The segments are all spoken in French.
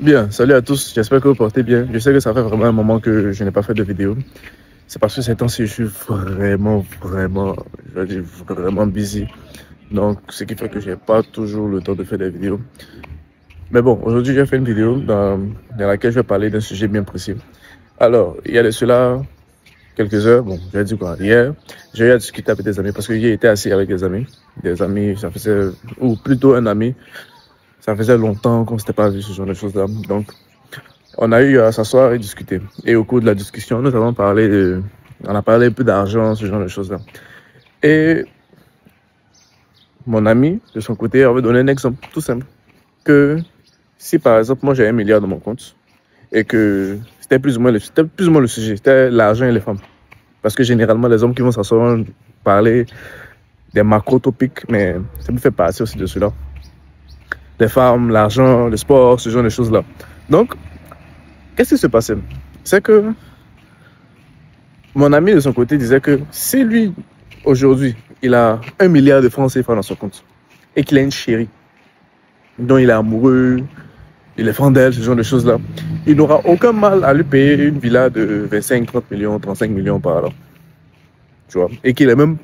Bien, salut à tous, j'espère que vous portez bien. Je sais que ça fait vraiment un moment que je n'ai pas fait de vidéo. C'est parce que ces temps-ci, je suis je vais dire vraiment busy. Donc, ce qui fait que je n'ai pas toujours le temps de faire des vidéos. Mais bon, aujourd'hui, j'ai fait une vidéo dans laquelle je vais parler d'un sujet bien précis. Alors, il y a de cela quelques heures, bon, je vais dire quoi, hier, j'ai eu à discuter avec des amis parce que j'ai été assis avec des amis, ça faisait, ou plutôt un ami, ça faisait longtemps qu'on ne s'était pas vu ce genre de choses-là. Donc, on a eu à s'asseoir et discuter. Et au cours de la discussion, nous avons parlé on a parlé un peu d'argent, ce genre de choses-là. Et mon ami, de son côté, avait donné un exemple tout simple. Que si par exemple, moi j'ai 1 milliard dans mon compte et que c'était plus ou moins le sujet, c'était l'argent et les femmes. Parce que généralement, les hommes qui vont s'asseoir parler des macro-topiques, mais ça me fait partie aussi de cela. Les femmes, l'argent, le sport, ce genre de choses-là. Donc, qu'est-ce qui se passait? C'est que mon ami de son côté disait que si lui, aujourd'hui, il a 1 milliard de francs CFA dans son compte et qu'il a une chérie dont il est amoureux, il est fan d'elle, ce genre de choses-là, il n'aura aucun mal à lui payer une villa de 25, 30 millions, 35 millions par an. Tu vois? Et qu'il est même,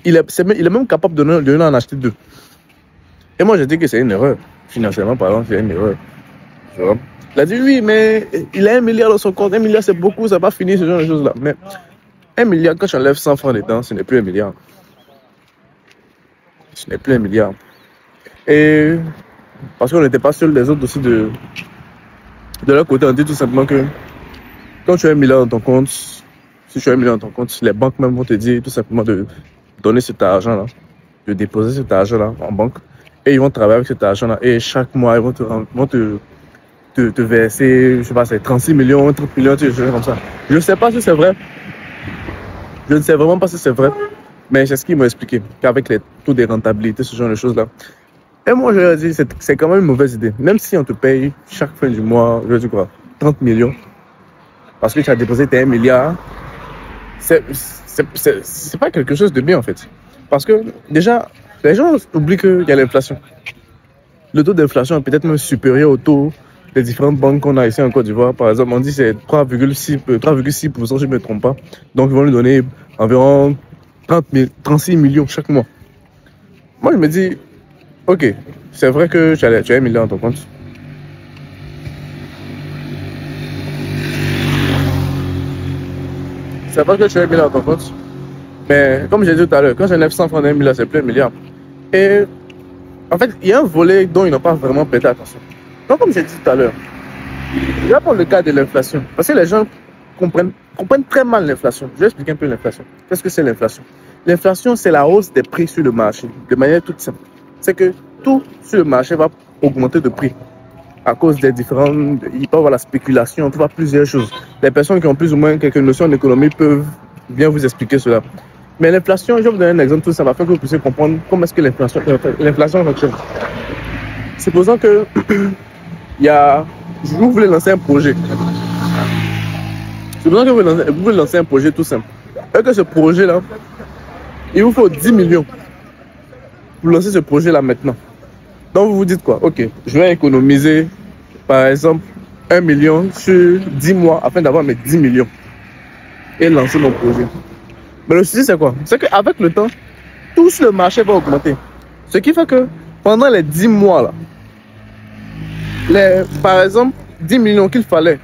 il est même capable de en acheter deux. Et moi, je dis que c'est une erreur. Financièrement parlant, c'est une erreur. Tu vois? Il a dit oui, mais il a 1 milliard dans son compte. 1 milliard, c'est beaucoup, ça va pas finir, ce genre de choses-là. Mais 1 milliard, quand tu enlèves 100 francs dedans, ce n'est plus 1 milliard. Ce n'est plus 1 milliard. Et parce qu'on n'était pas seuls, les autres aussi de leur côté, on dit tout simplement que quand tu as 1 milliard dans ton compte, si tu as 1 milliard dans ton compte, les banques même vont te dire tout simplement de donner cet argent-là, de déposer cet argent-là en banque. Et ils vont travailler avec cet argent-là. Et chaque mois, ils vont te verser, je sais pas, c'est 36 millions, 30 millions, tu sais, comme ça. Je ne sais pas si c'est vrai. Je ne sais vraiment pas si c'est vrai. Mais c'est ce qu'ils m'ont expliqué. Qu'avec les taux de rentabilité, ce genre de choses-là. Et moi, je leur ai dit, c'est quand même une mauvaise idée. Même si on te paye chaque fin du mois, je veux dire quoi, 30 millions. Parce que tu as déposé tes 1 milliard. C'est pas quelque chose de bien, en fait. Parce que, déjà, les gens oublient qu'il y a l'inflation. Le taux d'inflation est peut-être même supérieur au taux des différentes banques qu'on a ici en Côte d'Ivoire. Par exemple, on dit que c'est 3,6%, si je ne me trompe pas. Donc, ils vont lui donner environ 36 millions chaque mois. Moi, je me dis, ok, c'est vrai que tu as 1 milliard dans ton compte. C'est vrai que tu as 1 milliard dans ton compte. Mais comme j'ai dit tout à l'heure, quand j'enlève 100 francs d'un milliard, c'est plus 1 milliard. Et en fait, il y a un volet dont ils n'ont pas vraiment prêté attention. Donc, comme j'ai dit tout à l'heure, je vais prendre le cas de l'inflation. Parce que les gens comprennent très mal l'inflation. Je vais expliquer un peu l'inflation. Qu'est-ce que c'est l'inflation? L'inflation, c'est la hausse des prix sur le marché, de manière toute simple. C'est que tout sur le marché va augmenter de prix à cause des différentes... Il peut y avoir la spéculation, il y a plusieurs choses. Les personnes qui ont plus ou moins quelques notions d'économie peuvent bien vous expliquer cela. Mais l'inflation, je vais vous donner un exemple tout simple afin que vous puissiez comprendre comment est-ce que l'inflation fonctionne. Supposons que vous voulez lancer un projet. Supposons que vous voulez lancer un projet tout simple. Et que ce projet-là, il vous faut 10 millions pour lancer ce projet-là maintenant. Donc vous vous dites quoi? Ok, je vais économiser par exemple 1 million sur 10 mois afin d'avoir mes 10 millions et lancer mon projet. Mais le souci c'est quoi? C'est qu'avec le temps, tout sur le marché va augmenter. Ce qui fait que pendant les 10 mois là, par exemple 10 millions qu'il fallait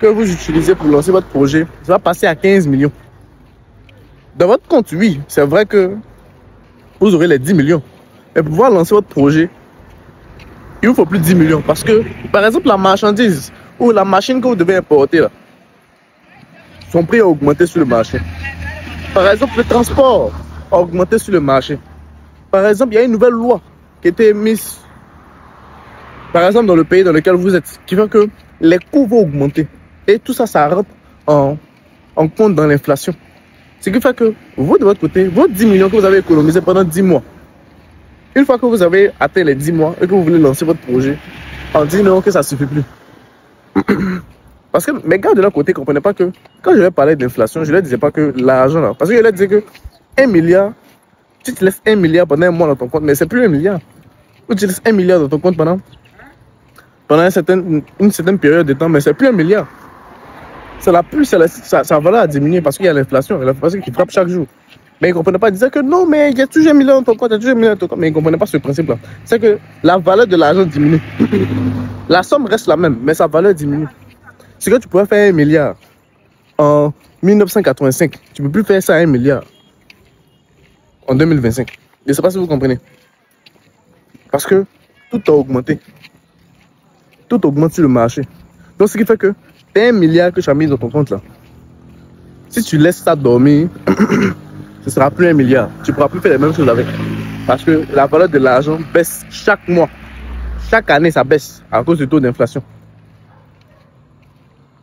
que vous utilisez pour lancer votre projet, ça va passer à 15 millions. Dans votre compte, oui, c'est vrai que vous aurez les 10 millions. Mais pour pouvoir lancer votre projet, il vous faut plus de 10 millions. Parce que, par exemple, la marchandise ou la machine que vous devez importer, là, son prix a augmenté sur le marché. Par exemple, le transport a augmenté sur le marché. Par exemple, il y a une nouvelle loi qui a été mise, par exemple, dans le pays dans lequel vous êtes, qui fait que les coûts vont augmenter. Et tout ça, ça rentre en compte dans l'inflation. Ce qui fait que vous, de votre côté, vos 10 millions que vous avez économisés pendant 10 mois, une fois que vous avez atteint les 10 mois et que vous voulez lancer votre projet, on dit non, que ça ne suffit plus. Parce que mes gars de leur côté ne comprenaient pas que quand je leur parlais d'inflation, je ne leur disais pas que l'argent là. Parce que je leur disais que 1 milliard, tu te laisses 1 milliard pendant un mois dans ton compte, mais c'est plus 1 milliard. Ou tu laisses 1 milliard dans ton compte pendant pendant une certaine période de temps, mais c'est plus 1 milliard. Sa valeur a diminué parce qu'il y a l'inflation qui frappe chaque jour. Mais ils ne comprenaient pas, ils disaient que non, mais il y a toujours 1 million dans ton compte, il y a toujours 1 million dans ton compte. Mais ils ne comprenaient pas ce principe-là. C'est que la valeur de l'argent diminue. La somme reste la même, mais sa valeur diminue. C'est que tu pourrais faire 1 milliard en 1985. Tu ne peux plus faire ça à 1 milliard en 2025. Je ne sais pas si vous comprenez. Parce que tout a augmenté. Tout augmente sur le marché. Donc, ce qui fait que tu as 1 milliard que tu as mis dans ton compte là. Si tu laisses ça dormir, ce ne sera plus 1 milliard. Tu ne pourras plus faire les mêmes choses avec. Parce que la valeur de l'argent baisse chaque mois. Chaque année, ça baisse à cause du taux d'inflation.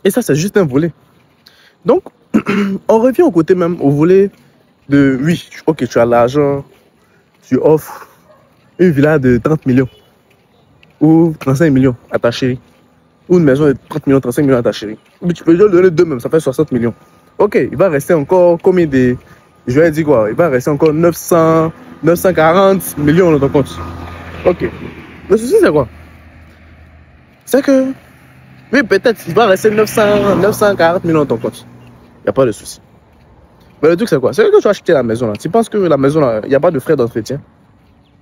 Et ça, c'est juste un volet. Donc, on revient au côté même, au volet de, oui, ok, tu as l'argent, tu offres une villa de 30 millions ou 35 millions à ta chérie. Ou une maison de 30 millions, 35 millions à ta chérie. Mais tu peux lui donner deux même, ça fait 60 millions. Ok, il va rester encore combien de... Je vais dire quoi? Il va rester encore 940 millions dans ton compte. Ok. Le souci, c'est quoi? C'est que... Oui, peut-être, il va rester 940 millions dans ton compte. Il n'y a pas de souci. Mais le truc, c'est quoi? C'est que quand tu as acheté la maison, là, tu penses que la maison, là, il n'y a pas de frais d'entretien.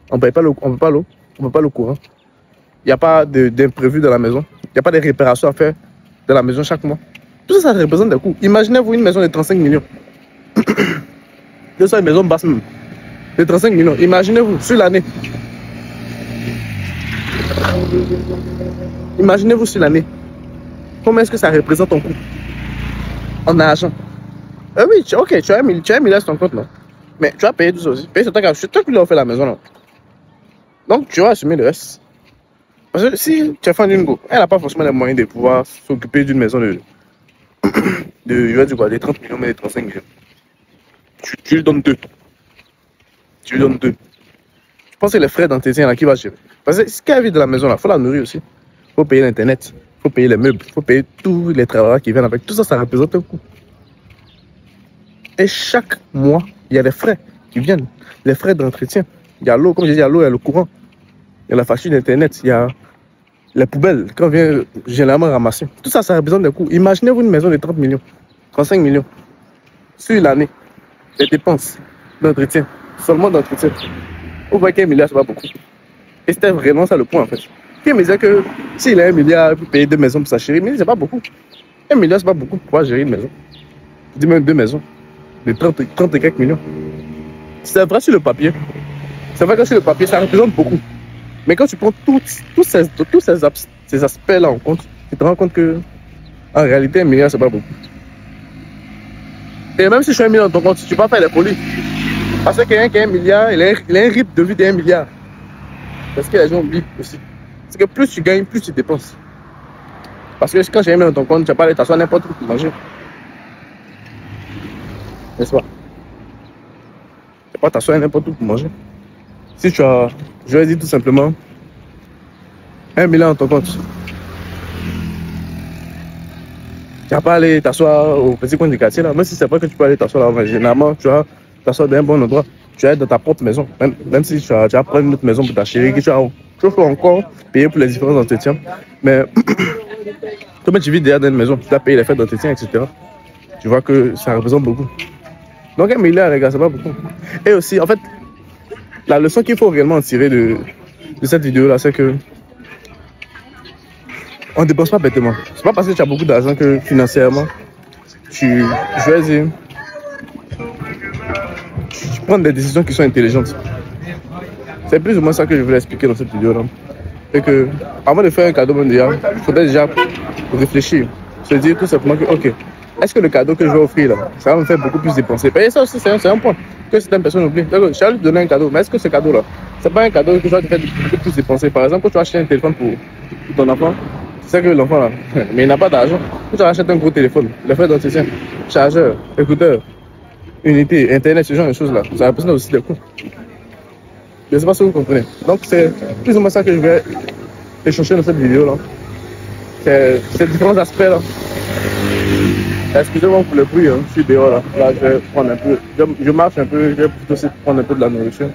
On ne paye pas l'eau, on ne paye pas le courant. Il n'y a pas d'imprévu dans la maison. Il n'y a pas de réparations à faire dans la maison chaque mois. Tout ça, ça représente des coûts. Imaginez-vous une maison de 35 millions. C'est une maison basse même. De 35 millions. Imaginez-vous, sur l'année. Imaginez-vous sur l'année. Combien est-ce que ça représente en coût? En argent. Oui, ok, tu as 1 milliard sur ton compte, là. Mais tu vas payer tout ça aussi. Payer c'est toi qui l'as fait la maison, là. Donc, tu vas assumer le reste. Parce que si tu as fait une go, elle n'a pas forcément les moyens de pouvoir s'occuper d'une maison je vais dire quoi, des 30 millions, mais des 35 millions. Tu lui donnes deux. Tu lui donnes deux. Je pense que les frais d'entretien, là, qui va gérer. Parce que ce qu'elle vit de la maison, là, il faut la nourrir aussi. Il faut payer l'internet, il faut payer les meubles, il faut payer tous les travailleurs qui viennent avec. Tout ça, ça représente un coût. Et chaque mois, il y a des frais qui viennent. Les frais d'entretien. Il y a l'eau, comme je dis, il y a l'eau, il y a le courant. Il y a la facture d'internet, il y a les poubelles, quand on vient généralement ramasser. Tout ça, ça représente des coûts. Imaginez-vous une maison de 30 millions, 35 millions. Sur l'année, les dépenses d'entretien, seulement d'entretien. Vous voyez qu'un milliard, c'est pas beaucoup. Et c'était vraiment ça le point, en fait. Qui me disait que s'il a 1 milliard, il peut payer 2 maisons pour sa chérie, mais c'est pas beaucoup. 1 milliard, c'est pas beaucoup pour pouvoir gérer une maison. Je dis même 2 maisons, de 30 et quelques millions. C'est vrai sur le papier. C'est vrai que sur le papier, ça représente beaucoup. Mais quand tu prends tous ces aspects-là en compte, tu te rends compte que en réalité, 1 milliard, c'est pas beaucoup. Et même si je suis 1 milliard dans ton compte, tu ne vas pas faire des folies. Parce que quelqu'un qui a 1 milliard, il a un rythme de vie de 1 milliard. Parce que les gens oublient aussi. C'est que plus tu gagnes, plus tu dépenses. Parce que quand j'ai 1 milliard dans ton compte, tu vas pas aller t'asseoir n'importe où pour manger. N'est-ce pas? Tu vas pas t'asseoir n'importe où pour manger. Si tu as, je vais dire tout simplement, 1 milliard dans ton compte, tu vas pas aller t'asseoir au petit coin du quartier là. Même si c'est vrai que tu peux aller t'asseoir là, généralement tu vas t'asseoir dans un bon endroit. Tu vas être dans ta propre maison. Même si tu vas prendre une autre maison pour ta chérie, que tu peux encore payer pour les différents entretiens. Mais toi tu vis derrière dans une maison, tu dois payer les frais d'entretien, etc. Tu vois que ça représente beaucoup. Donc 1 milliard, les gars, c'est pas beaucoup. Et aussi, en fait, la leçon qu'il faut réellement tirer de cette vidéo là, c'est que on ne dépense pas bêtement. C'est pas parce que tu as beaucoup d'argent que financièrement, je vais dire, tu prends des décisions qui sont intelligentes. C'est plus ou moins ça que je voulais expliquer dans cette vidéo là. Et que avant de faire un cadeau, il faudrait déjà réfléchir. Se dire tout simplement que, ok, est-ce que le cadeau que je vais offrir là, ça va me faire beaucoup plus dépenser? Et ça aussi, c'est un point que certaines personnes oublient. Je vais lui donner un cadeau, mais est-ce que ce cadeau là, c'est pas un cadeau que je vais te faire beaucoup plus dépenser? Par exemple, quand tu achètes un téléphone pour ton enfant, tu sais que l'enfant là, mais il n'a pas d'argent. Quand tu achètes un gros téléphone, les frais d'entretien, chargeur, écouteur, unité, internet, ce genre de choses là, ça représente aussi des coûts. Je ne sais pas si vous comprenez. Donc c'est plus ou moins ça que je vais échanger dans cette vidéo là. C'est ces différents aspects là. Excusez-moi pour le bruit, hein. Je suis dehors là. Là je vais prendre un peu, je marche un peu, je vais plutôt aussi prendre un peu de la nourriture.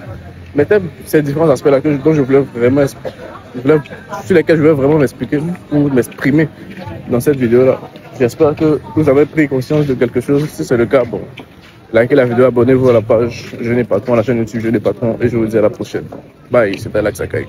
mettait ces différents aspects-là dont je voulais vraiment, sur lesquels je voulais vraiment m'expliquer ou m'exprimer dans cette vidéo-là. J'espère que vous avez pris conscience de quelque chose. Si c'est le cas, bon, likez la vidéo, abonnez-vous à la page Jeune et Patron, à la chaîne YouTube Jeune et Patron, et je vous dis à la prochaine. Bye, c'était Alex Akai.